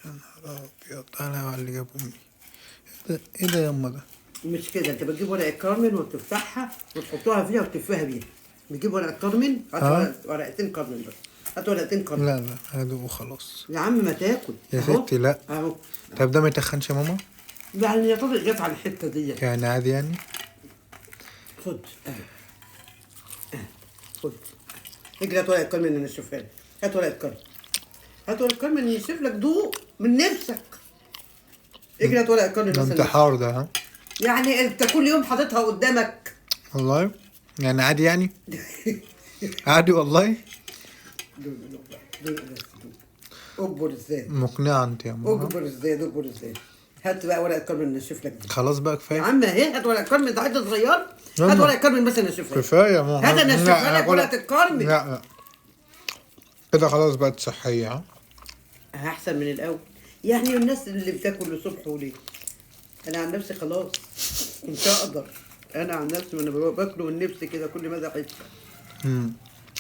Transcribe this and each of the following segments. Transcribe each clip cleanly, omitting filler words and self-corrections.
يا نهار ابيض، انا على اللي جابوني. ايه ده ياما ده؟ مش كده، انت بتجيب ورقه كارمن وتفتحها وتحطوها فيها وتلفها بيها. بتجيب ورقه كارمن، هات ورقتين كارمن بس. هات ورقتين كارمن. لا لا، هدوء وخلاص. يا عم ما تاكل يا اهو. ستي لا. اهو. طب ده ما يتخنش يا ماما؟ يعني يا طارق جت على الحته دي. يعني عادي يعني؟ خد اهو. خد. اجري هات ورقه كارمن نشوفها لك. هات ورقه كارمن. هات ورقه كارمن نشوف لك دوق من نفسك. اجري هات ورقه كارمن ده مثلا. انتحار ده، ها؟ يعني انت كل يوم حاططها قدامك. والله يعني عادي يعني؟ عادي والله. دوق دوق بس دوق. اكبر ازاي؟ مقنعة انت يا ماما. اكبر ازاي؟ اكبر ازاي؟ هات بقى ورقه كارمن نشوف لك دي. خلاص بقى يا كفاية. عم اهي، هات ورقه كارمن، ده حته صغيره. يلا. هات ورقه كارمن مثلا نشوفها لك. كفاية يا ماما. هات انا اشوفها لا، لك ورقه الكارمن. لا لا، كده خلاص بقت صحية، ها؟ احسن من الاول. يعني الناس اللي بتاكل الصبح وليه؟ انا عن نفسي خلاص مش هقدر. انا عن نفسي وانا باكله من نفسي كده كل ما حته.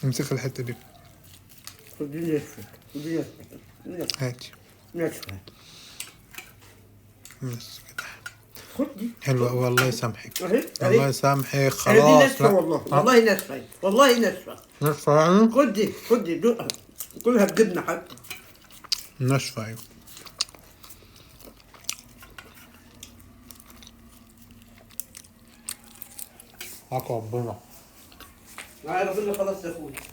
امسك الحتة دي. خدي نشفك، خدي نشفك. هاتي. نشفك. بس كده. خدي. حلوة أوي، الله يسامحك. اهي الله يسامحك، اهي دي خلاص. ناشفه والله، والله ناشفه، والله ناشفه. ناشفة يعني؟ خدي خدي دوقها. كلها بجبنه حتى. ناشفة أيوة. حق ربنا. ربنا خلاص يا اخوي.